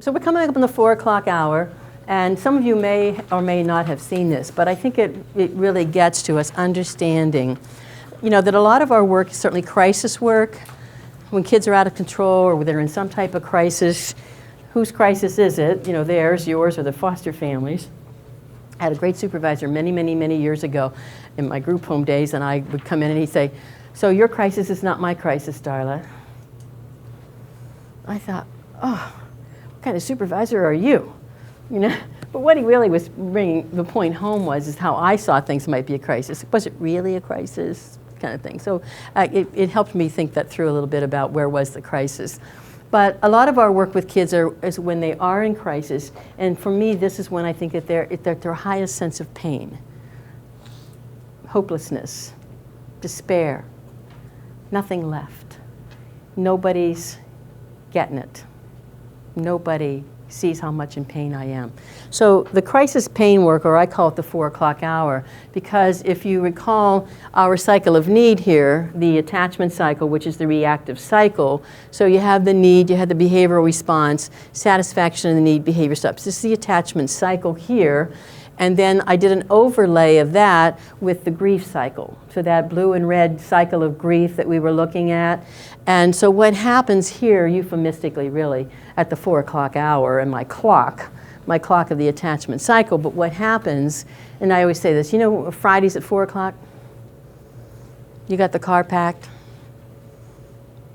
So we're coming up on the 4 o'clock hour, and some of you may or may not have seen this, but I think it really gets to us understanding, that a lot of our work is certainly crisis work. When kids are out of control or they're in some type of crisis, whose crisis is it? Theirs, yours, or the foster families. I had a great supervisor many, many, many years ago in my group home days, and I would come in and he'd say, "So your crisis is not my crisis, Darla." I thought, oh, what kind of supervisor are you? But what he really was bringing the point home is how I saw things might be a crisis. Was it really a crisis? Kind of thing. So it helped me think that through a little bit about where was the crisis. But a lot of our work with kids is when they are in crisis, and for me, this is when I think at their highest sense of pain, hopelessness, despair, nothing left. Nobody's getting it. Nobody sees how much in pain I am. So the crisis pain work, or I call it the 4 o'clock hour, because if you recall our cycle of need here, the attachment cycle, which is the reactive cycle, so you have the need, you have the behavioral response, satisfaction of the need, behavior stops. This is the attachment cycle here. And then I did an overlay of that with the grief cycle. So that blue and red cycle of grief that we were looking at. And so what happens here, euphemistically really, at the 4 o'clock hour, and my clock of the attachment cycle, but what happens, and I always say this, Fridays at 4 o'clock, you got the car packed,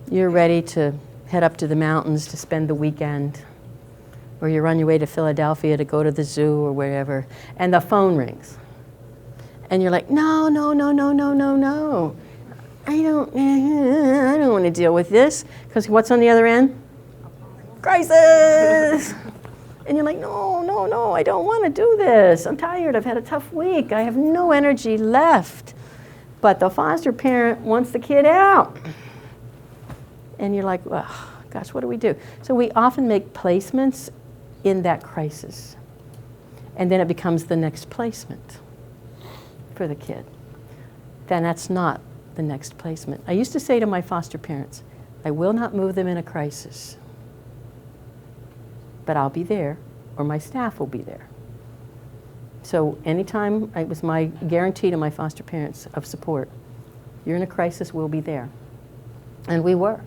you're ready to head up to the mountains to spend the weekend, or you're on your way to Philadelphia to go to the zoo or wherever, and the phone rings. And you're like, no. I don't want to deal with this. Because what's on the other end? Crisis! And you're like, no, I don't want to do this. I'm tired, I've had a tough week, I have no energy left. But the foster parent wants the kid out. And you're like, oh, gosh, what do we do? So we often make placements in that crisis. And then it becomes the next placement for the kid. Then that's not the next placement. I used to say to my foster parents, I will not move them in a crisis, but I'll be there, or my staff will be there. So anytime, it was my guarantee to my foster parents of support, you're in a crisis, we'll be there. And we were.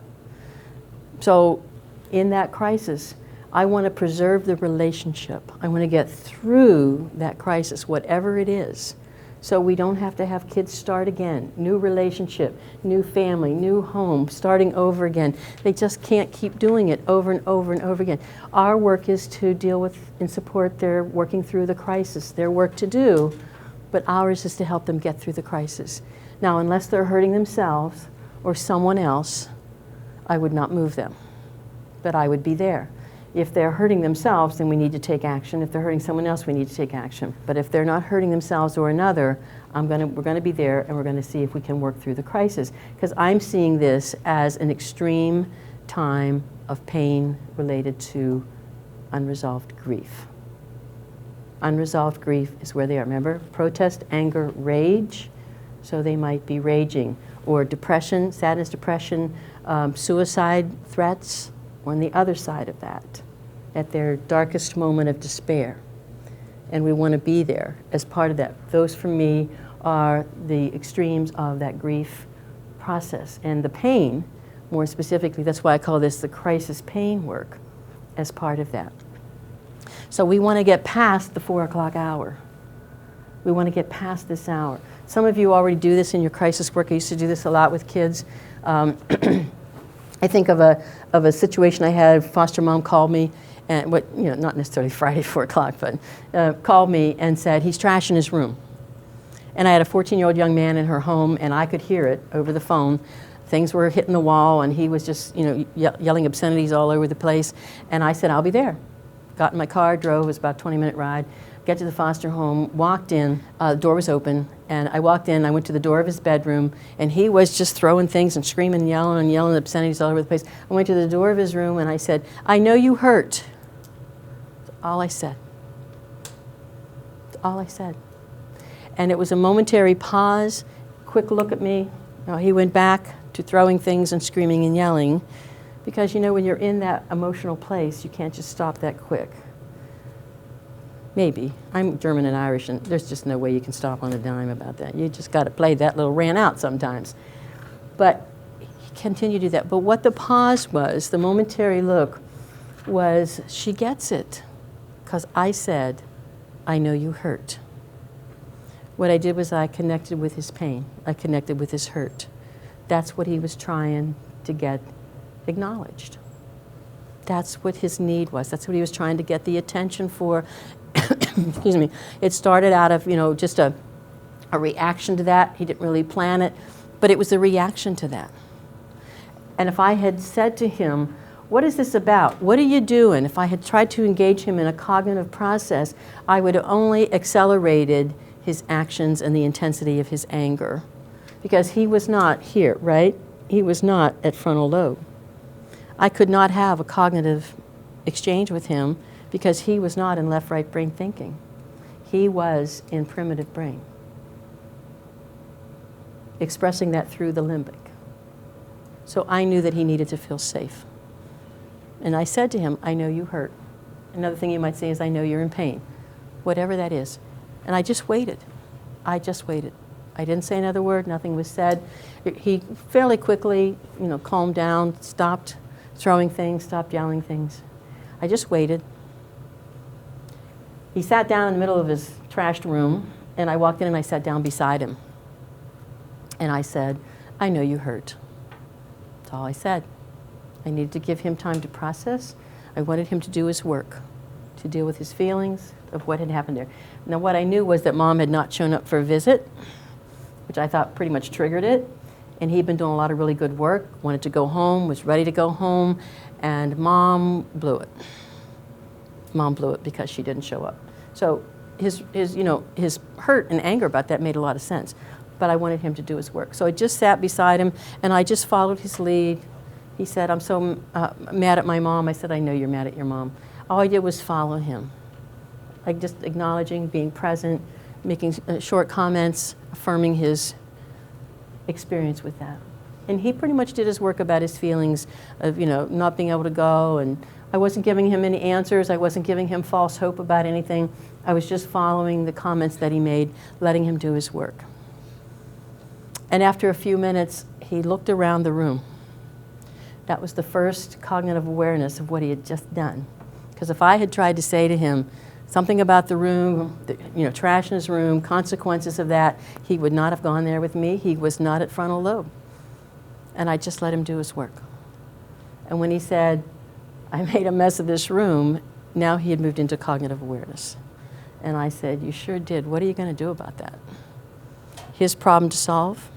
So in that crisis, I want to preserve the relationship. I want to get through that crisis, whatever it is, so we don't have to have kids start again. New relationship, new family, new home, starting over again. They just can't keep doing it over and over and over again. Our work is to deal with and support their working through the crisis, their work to do, but ours is to help them get through the crisis. Now, unless they're hurting themselves or someone else, I would not move them, but I would be there. If they're hurting themselves, then we need to take action. If they're hurting someone else, we need to take action. But if they're not hurting themselves or another, we're going to be there, and we're going to see if we can work through the crisis. Because I'm seeing this as an extreme time of pain related to unresolved grief. Unresolved grief is where they are. Remember, protest, anger, rage. So they might be raging. Or depression, sadness, depression, suicide threats. On the other side of that, at their darkest moment of despair. And we want to be there as part of that. Those, for me, are the extremes of that grief process. And the pain, more specifically, that's why I call this the crisis pain work, as part of that. So we want to get past the 4 o'clock hour. We want to get past this hour. Some of you already do this in your crisis work. I used to do this a lot with kids. I think of a situation I had. Foster mom called me, and not necessarily Friday 4 o'clock, but called me and said he's trashing his room. And I had a 14-year-old young man in her home, and I could hear it over the phone. Things were hitting the wall, and he was just yelling obscenities all over the place. And I said, I'll be there. Got in my car, drove. It was about a 20-minute ride. Get to the foster home, walked in, the door was open, and I walked in, I went to the door of his bedroom, and he was just throwing things and screaming and yelling obscenities all over the place. I went to the door of his room and I said, I know you hurt. That's all I said. That's all I said. And it was a momentary pause, quick look at me. He went back to throwing things and screaming and yelling, Because, you know, when you're in that emotional place, you can't just stop that quick. Maybe. I'm German and Irish, and there's just no way you can stop on a dime about that. You just got to play that little rant out sometimes. But he continued to do that. But what the pause was, the momentary look, was she gets it. Because I said, I know you hurt. What I did was I connected with his pain. I connected with his hurt. That's what he was trying to get acknowledged. That's what his need was. That's what he was trying to get the attention for. Excuse me. It started out of, you know, just a reaction to that. He didn't really plan it, but it was a reaction to that. And if I had said to him, what is this about? What are you doing? If I had tried to engage him in a cognitive process, I would have only accelerated his actions and the intensity of his anger. Because he was not here, right? He was not at frontal lobe. I could not have a cognitive exchange with him because he was not in left-right brain thinking. He was in primitive brain, expressing that through the limbic. So I knew that he needed to feel safe. And I said to him, I know you hurt. Another thing you might say is, I know you're in pain, whatever that is. And I just waited. I just waited. I didn't say another word, nothing was said. He fairly quickly, you know, calmed down, stopped throwing things, stopped yelling things. I just waited. He sat down in the middle of his trashed room, and I walked in and I sat down beside him. And I said, I know you hurt. That's all I said. I needed to give him time to process. I wanted him to do his work, to deal with his feelings of what had happened there. Now, what I knew was that Mom had not shown up for a visit, which I thought pretty much triggered it. And he'd been doing a lot of really good work, wanted to go home, was ready to go home, and Mom blew it. Mom blew it because she didn't show up. So his hurt and anger about that made a lot of sense. But I wanted him to do his work. So I just sat beside him, and I just followed his lead. He said, I'm so mad at my mom. I said, I know you're mad at your mom. All I did was follow him. Like just acknowledging, being present, making short comments, affirming his experience with that. And he pretty much did his work about his feelings of, you know, not being able to go, and I wasn't giving him any answers. I wasn't giving him false hope about anything. I was just following the comments that he made, letting him do his work. And after a few minutes, he looked around the room. That was the first cognitive awareness of what he had just done. Because if I had tried to say to him something about the room, trash in his room, consequences of that, he would not have gone there with me. He was not at frontal lobe. And I just let him do his work. And when he said, I made a mess of this room, now he had moved into cognitive awareness. And I said, you sure did. What are you going to do about that? His problem to solve?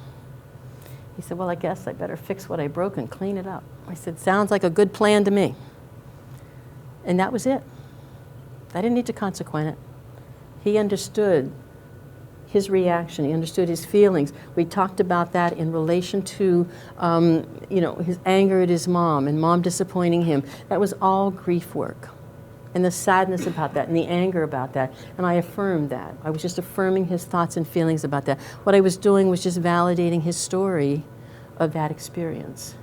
He said, well, I guess I better fix what I broke and clean it up. I said, sounds like a good plan to me. And that was it. I didn't need to consequent it. He understood his reaction. He understood his feelings. We talked about that in relation to, his anger at his mom and mom disappointing him. That was all grief work. And the sadness about that and the anger about that. And I affirmed that. I was just affirming his thoughts and feelings about that. What I was doing was just validating his story of that experience.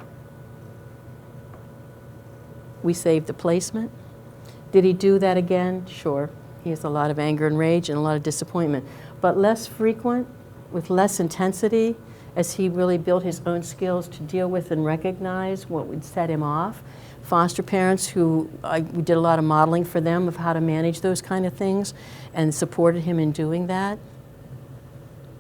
We saved the placement. Did he do that again? Sure. He has a lot of anger and rage and a lot of disappointment. But less frequent, with less intensity, as he really built his own skills to deal with and recognize what would set him off. Foster parents we did a lot of modeling for them of how to manage those kind of things and supported him in doing that.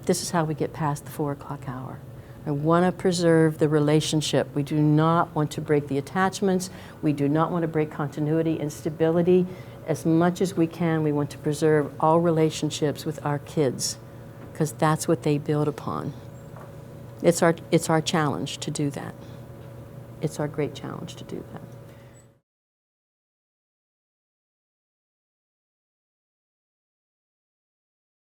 This is how we get past the 4 o'clock hour. I want to preserve the relationship. We do not want to break the attachments. We do not want to break continuity and stability. As much as we can, we want to preserve all relationships with our kids because that's what they build upon. It's our challenge to do that. It's our great challenge to do that.